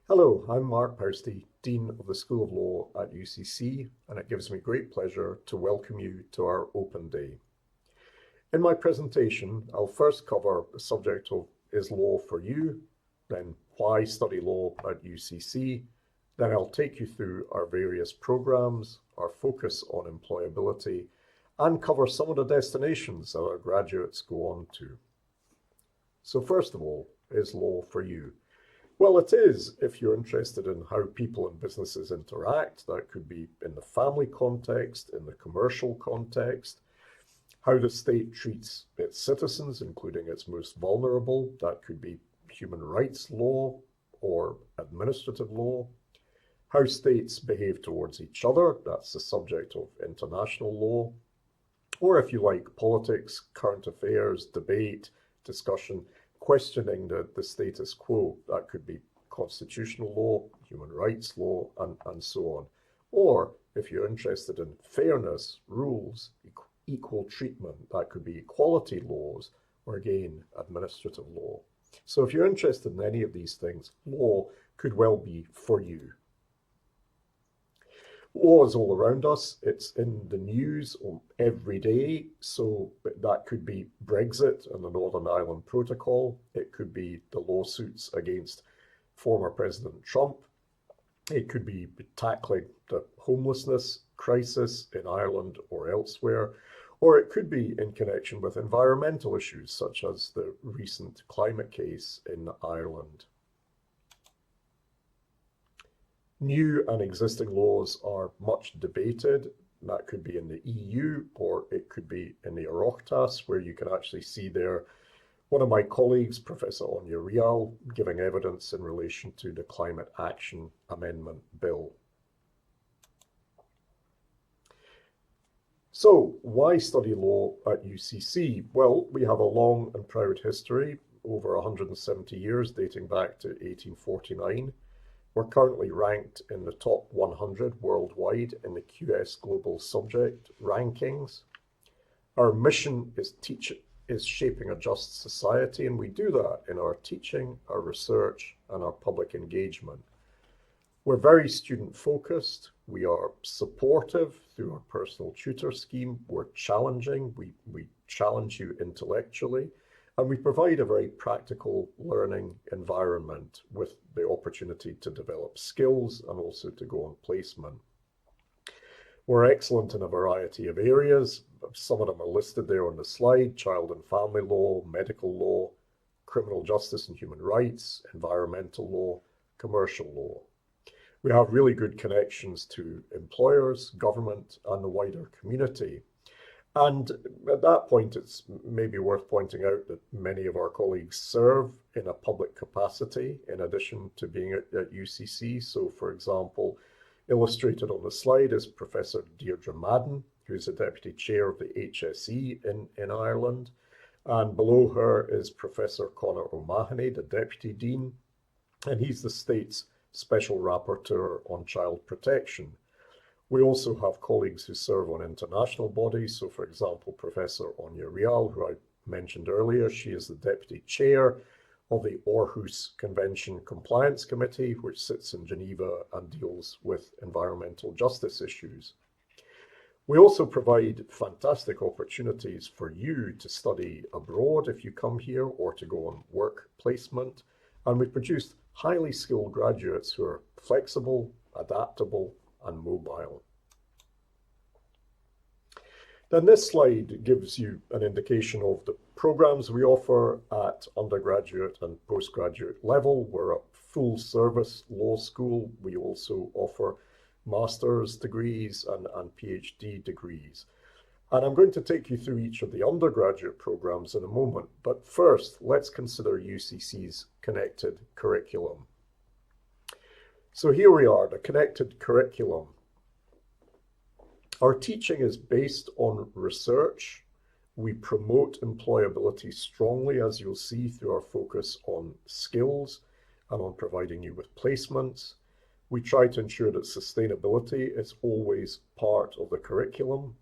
Hello, I'm Mark Poustie, Dean of the School of Law at UCC, and it gives me great pleasure to welcome you to our Open Day. In my presentation, I'll first cover the subject of Is Law for You?, then Why Study Law at UCC, then I'll take you through our various programs, our focus on employability, and cover some of the destinations that our graduates go on to. So first of all, is law for you? Well, it is if you're interested in how people and businesses interact. That could be in the family context, in the commercial context, how the state treats its citizens, including its most vulnerable. That could be human rights law or administrative law. How states behave towards each other. That's the subject of international law. Or if you like, politics, current affairs, debate, discussion, questioning the status quo. That could be constitutional law, human rights law, and so on. Or if you're interested in fairness, rules, equal treatment, that could be equality laws, or again, administrative law. So if you're interested in any of these things, law could well be for you. Law is all around us. It's in the news every day. So that could be Brexit and the Northern Ireland Protocol. It could be the lawsuits against former President Trump. It could be tackling the homelessness crisis in Ireland or elsewhere. Or it could be in connection with environmental issues, such as the recent climate case in Ireland. New and existing laws are much debated. That could be in the EU, or it could be in the Oireachtas, where you can actually see there one of my colleagues, Professor Anya Rial, giving evidence in relation to the Climate Action Amendment Bill. So, why study law at UCC? Well, we have a long and proud history, over 170 years, dating back to 1849. We're currently ranked in the top 100 worldwide in the QS Global Subject Rankings. Our mission is shaping a just society, and we do that in our teaching, our research, and our public engagement. We're very student-focused. We are supportive through our personal tutor scheme. We're challenging. We challenge you intellectually. And we provide a very practical learning environment with the opportunity to develop skills and also to go on placement. We're excellent in a variety of areas. Some of them are listed there on the slide: child and family law, medical law, criminal justice and human rights, environmental law, commercial law. We have really good connections to employers, government, and the wider community. And at that point, it's maybe worth pointing out that many of our colleagues serve in a public capacity in addition to being at UCC. So, for example, illustrated on the slide is Professor Deirdre Madden, who's the Deputy Chair of the HSE in Ireland. And below her is Professor Conor O'Mahony, the Deputy Dean, and he's the state's Special Rapporteur on Child Protection. We also have colleagues who serve on international bodies. So, for example, Professor Anya Rial, who I mentioned earlier, she is the Deputy Chair of the Aarhus Convention Compliance Committee, which sits in Geneva and deals with environmental justice issues. We also provide fantastic opportunities for you to study abroad if you come here, or to go on work placement. And we've produced highly skilled graduates who are flexible, adaptable, and mobile. Then this slide gives you an indication of the programs we offer at undergraduate and postgraduate level. We're a full service law school. We also offer master's degrees and PhD degrees. And I'm going to take you through each of the undergraduate programs in a moment. But first, let's consider UCC's connected curriculum. So here we are, the connected curriculum. Our teaching is based on research. We promote employability strongly, as you'll see, through our focus on skills and on providing you with placements. We try to ensure that sustainability is always part of the curriculum,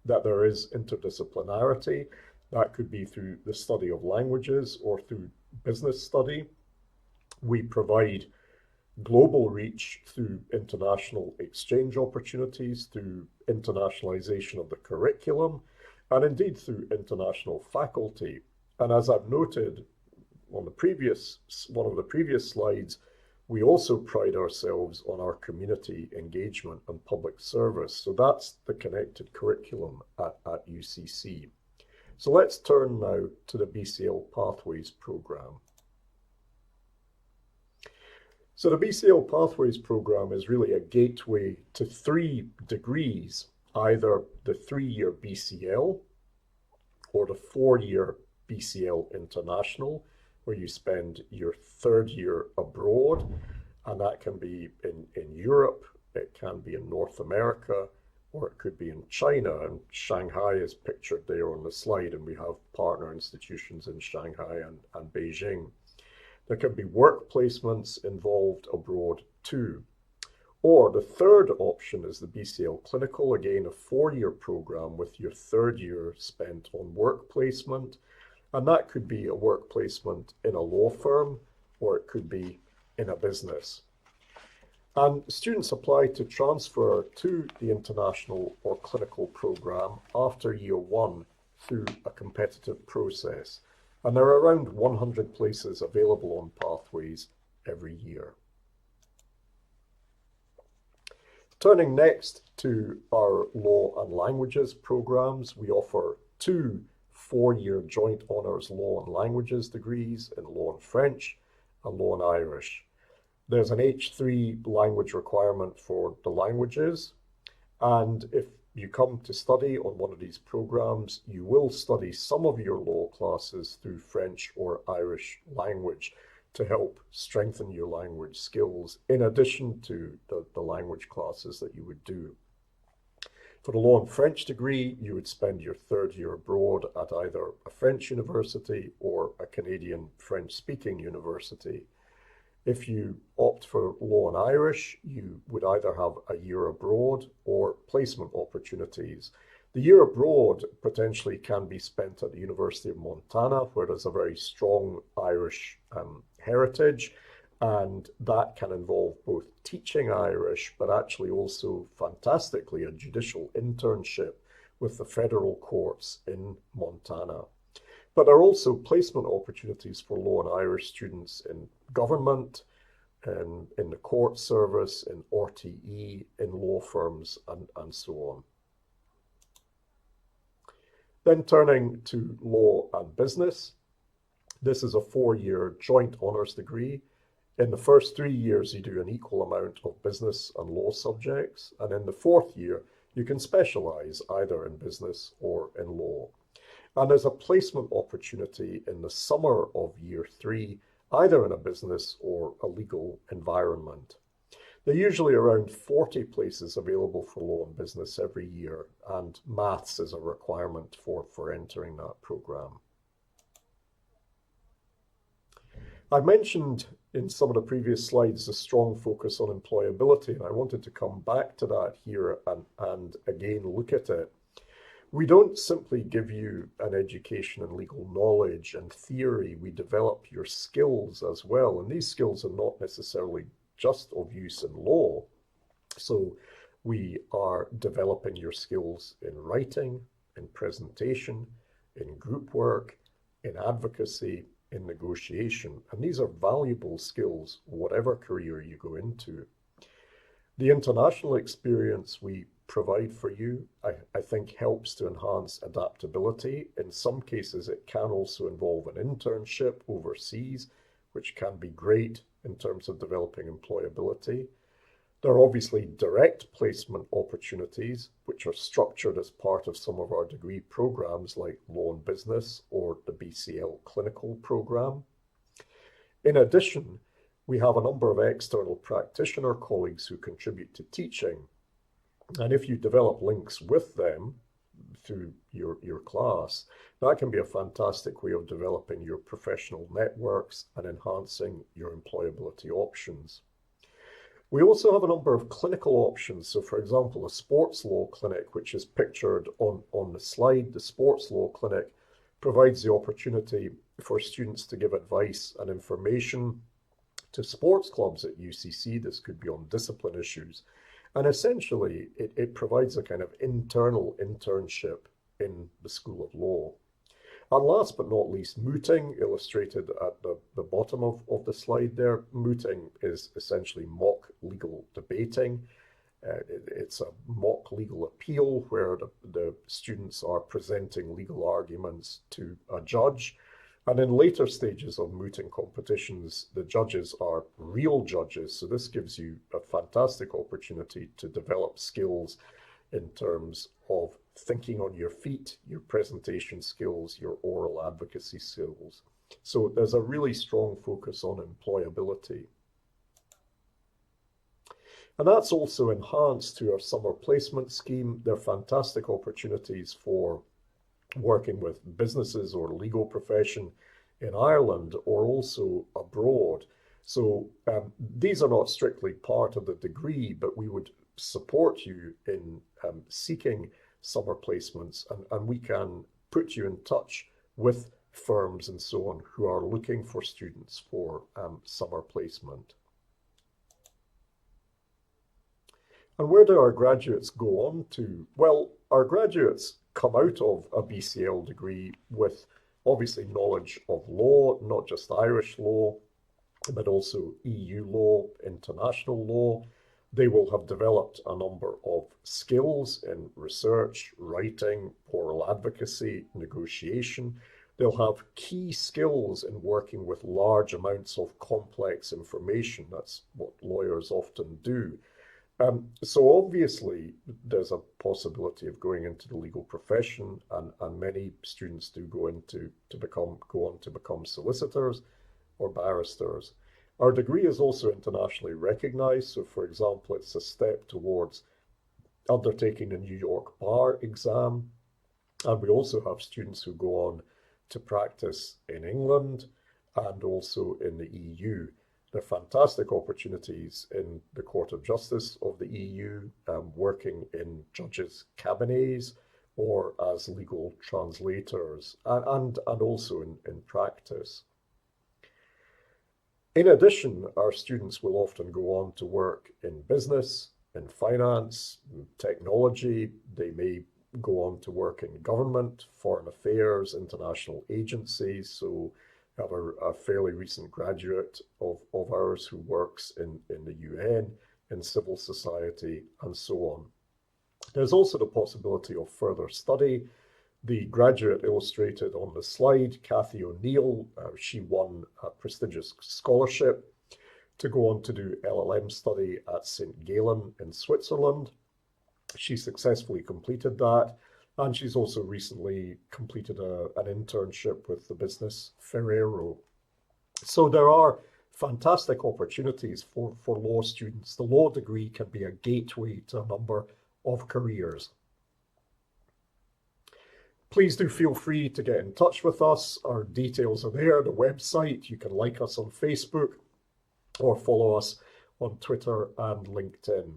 that there is interdisciplinarity. That could be through the study of languages or through business study. We provide global reach through international exchange opportunities, through internationalization of the curriculum, and indeed through international faculty. And as I've noted on one of the previous slides, we also pride ourselves on our community engagement and public service. So that's the connected curriculum at UCC. So let's turn now to the Bcl Pathways program. So the Bcl Pathways program is really a gateway to 3 degrees, either the 3-year Bcl or the 4-year Bcl International, where you spend your 3rd year abroad, and that can be in Europe, it can be in North America, or it could be in China, and Shanghai is pictured there on the slide, and we have partner institutions in Shanghai and Beijing. There can be work placements involved abroad too. Or the 3rd option is the Bcl Clinical, again a 4-year program with your 3rd year spent on work placement, and that could be a work placement in a law firm, or it could be in a business. And students apply to transfer to the international or clinical program after year 1 through a competitive process. And there are around 100 places available on Pathways every year. Turning next to our Law and Languages programs, we offer 2 4-year joint honours Law and Languages degrees in Law and French and Law and Irish. There's an H3 language requirement for the languages, and if you come to study on one of these programs, you will study some of your law classes through French or Irish language to help strengthen your language skills, in addition to the language classes that you would do. For the Law and French degree, you would spend your 3rd year abroad at either a French university or a Canadian French-speaking university. If you opt for Law and Irish, you would either have a year abroad or placement opportunities. The year abroad potentially can be spent at the University of Montana, where there's a very strong Irish heritage, and that can involve both teaching Irish, but actually also fantastically a judicial internship with the federal courts in Montana. But there are also placement opportunities for Law and Irish students in government, in the court service, in RTE, in law firms, and so on. Then turning to Law and Business, this is a 4-year joint honours degree. In the first 3 years, you do an equal amount of business and law subjects, and in the 4th year, you can specialise either in business or in law. And there's a placement opportunity in the summer of year 3, either in a business or a legal environment. There are usually around 40 places available for law and business every year, and maths is a requirement for entering that programme. I mentioned in some of the previous slides the strong focus on employability, and I wanted to come back to that here and again look at it. We don't simply give you an education in legal knowledge and theory, we develop your skills as well, and these skills are not necessarily just of use in law. So we are developing your skills in writing, in presentation, in group work, in advocacy, in negotiation, and these are valuable skills whatever career you go into. The international experience we provide for you, I think, helps to enhance adaptability. In some cases, it can also involve an internship overseas, which can be great in terms of developing employability. There are obviously direct placement opportunities, which are structured as part of some of our degree programs like Law and Business or the Bcl Clinical program. In addition, we have a number of external practitioner colleagues who contribute to teaching. And if you develop links with them through your class, that can be a fantastic way of developing your professional networks and enhancing your employability options. We also have a number of clinical options. So for example, a sports law clinic, which is pictured on the slide, the sports law clinic provides the opportunity for students to give advice and information to sports clubs at UCC. This could be on discipline issues. And essentially, it provides a kind of internal internship in the School of Law. And last but not least, mooting, illustrated at the bottom of the slide there. Mooting is essentially mock legal debating. It's a mock legal appeal where the students are presenting legal arguments to a judge. And in later stages of mooting competitions, the judges are real judges. So this gives you a fantastic opportunity to develop skills in terms of thinking on your feet, your presentation skills, your oral advocacy skills. So there's a really strong focus on employability. And that's also enhanced to our summer placement scheme. They're fantastic opportunities for working with businesses or legal profession in Ireland or also abroad. So these are not strictly part of the degree, but we would support you in seeking summer placements, and we can put you in touch with firms and so on who are looking for students for summer placement. And where do our graduates go on to? Well, our graduates come out of a BCL degree with obviously knowledge of law, not just Irish law, but also EU law, international law. They will have developed a number of skills in research, writing, oral advocacy, negotiation. They'll have key skills in working with large amounts of complex information. That's what lawyers often do. So obviously, there's a possibility of going into the legal profession, and many students do go on to become solicitors or barristers. Our degree is also internationally recognized. So, for example, it's a step towards undertaking the New York bar exam. And we also have students who go on to practice in England and also in the EU. There are fantastic opportunities in the Court of Justice of the EU, working in judges' cabinets or as legal translators, and also in practice. In addition, our students will often go on to work in business, in finance, technology. They may go on to work in government, foreign affairs, international agencies. So we have a fairly recent graduate of ours who works in the UN, in civil society, and so on. There's also the possibility of further study. The graduate illustrated on the slide, Cathy O'Neill, she won a prestigious scholarship to go on to do LLM study at St. Gallen in Switzerland. She successfully completed that, and she's also recently completed an internship with the business Ferrero. So there are fantastic opportunities for law students. The law degree can be a gateway to a number of careers. Please do feel free to get in touch with us. Our details are there, the website. You can like us on Facebook or follow us on Twitter and LinkedIn.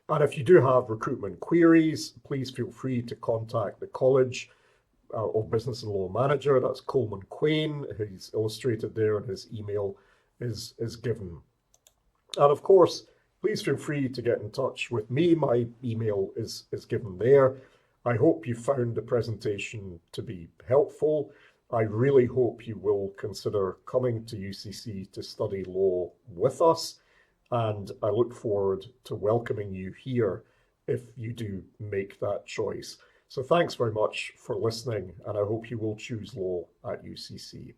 And if you do have recruitment queries, please feel free to contact the College of Business and Law Manager. That's Coleman Quain. He's illustrated there, and his email is given. And of course, please feel free to get in touch with me. My email is given there. I hope you found the presentation to be helpful. I really hope you will consider coming to UCC to study law with us. And I look forward to welcoming you here if you do make that choice. So thanks very much for listening, and I hope you will choose law at UCC.